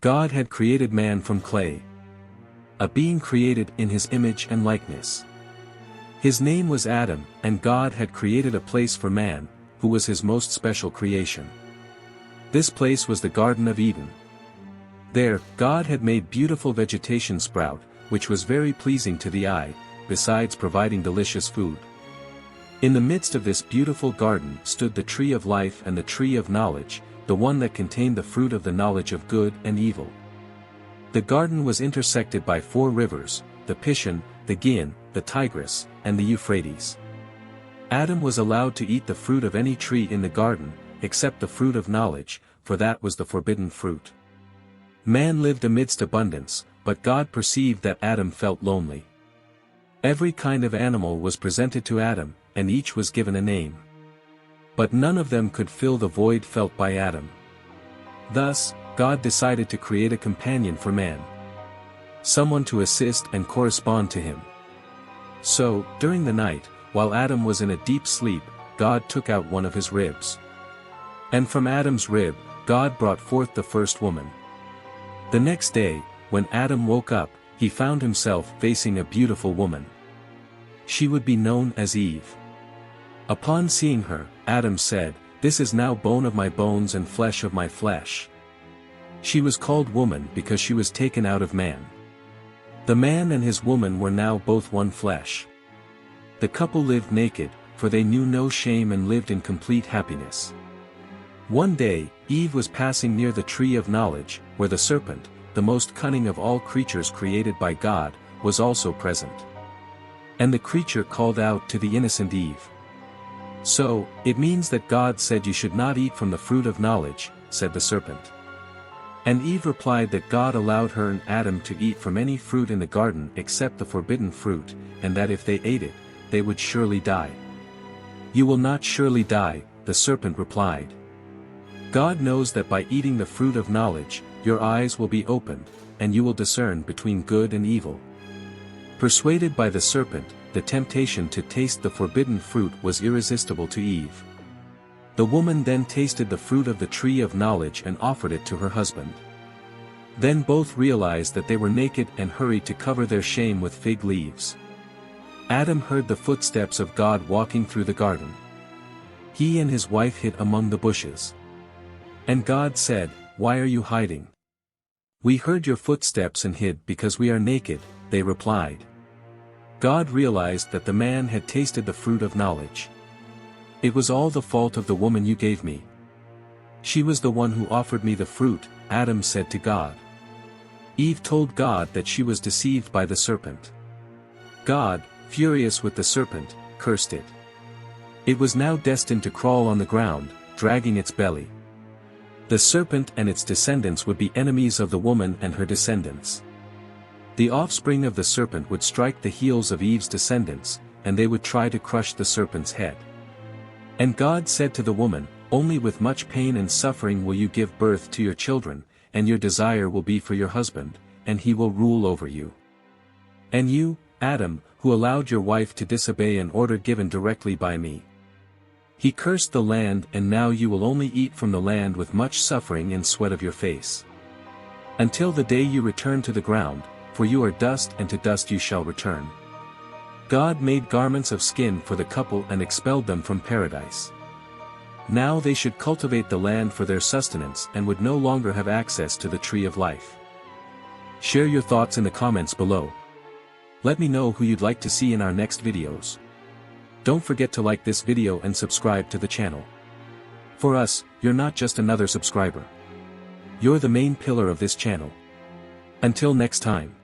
God had created man from clay, a being created in his image and likeness. His name was Adam, and God had created a place for man, who was his most special creation. This place was the Garden of Eden. There, God had made beautiful vegetation sprout, which was very pleasing to the eye, besides providing delicious food. In the midst of this beautiful garden stood the tree of life and the tree of knowledge, the one that contained the fruit of the knowledge of good and evil. The garden was intersected by 4 rivers, the Pishon, the Gihon, the Tigris, and the Euphrates. Adam was allowed to eat the fruit of any tree in the garden, except the fruit of knowledge, for that was the forbidden fruit. Man lived amidst abundance, but God perceived that Adam felt lonely. Every kind of animal was presented to Adam, and each was given a name. But none of them could fill the void felt by Adam. Thus, God decided to create a companion for man, someone to assist and correspond to him. So, during the night, while Adam was in a deep sleep, God took out one of his ribs. And from Adam's rib, God brought forth the first woman. The next day, when Adam woke up, he found himself facing a beautiful woman. She would be known as Eve. Upon seeing her, Adam said, "This is now bone of my bones and flesh of my flesh." She was called woman because she was taken out of man. The man and his woman were now both one flesh. The couple lived naked, for they knew no shame and lived in complete happiness. One day, Eve was passing near the tree of knowledge, where the serpent, the most cunning of all creatures created by God, was also present. And the creature called out to the innocent Eve. "So, it means that God said you should not eat from the fruit of knowledge," said the serpent. And Eve replied that God allowed her and Adam to eat from any fruit in the garden except the forbidden fruit, and that if they ate it, they would surely die. "You will not surely die," the serpent replied. "God knows that by eating the fruit of knowledge, your eyes will be opened, and you will discern between good and evil." Persuaded by the serpent, the temptation to taste the forbidden fruit was irresistible to Eve. The woman then tasted the fruit of the tree of knowledge and offered it to her husband. Then both realized that they were naked and hurried to cover their shame with fig leaves. Adam heard the footsteps of God walking through the garden. He and his wife hid among the bushes. And God said, "Why are you hiding?" "We heard your footsteps and hid because we are naked," they replied. God realized that the man had tasted the fruit of knowledge. "It was all the fault of the woman you gave me. She was the one who offered me the fruit," Adam said to God. Eve told God that she was deceived by the serpent. God, furious with the serpent, cursed it. It was now destined to crawl on the ground, dragging its belly. The serpent and its descendants would be enemies of the woman and her descendants. The offspring of the serpent would strike the heels of Eve's descendants, and they would try to crush the serpent's head. And God said to the woman, "Only with much pain and suffering will you give birth to your children, and your desire will be for your husband, and he will rule over you. And you, Adam, who allowed your wife to disobey an order given directly by me. He cursed the land, and now you will only eat from the land with much suffering and sweat of your face. Until the day you return to the ground, for you are dust and to dust you shall return." God made garments of skin for the couple and expelled them from paradise. Now they should cultivate the land for their sustenance and would no longer have access to the tree of life. Share your thoughts in the comments below. Let me know who you'd like to see in our next videos. Don't forget to like this video and subscribe to the channel. For us, you're not just another subscriber. You're the main pillar of this channel. Until next time.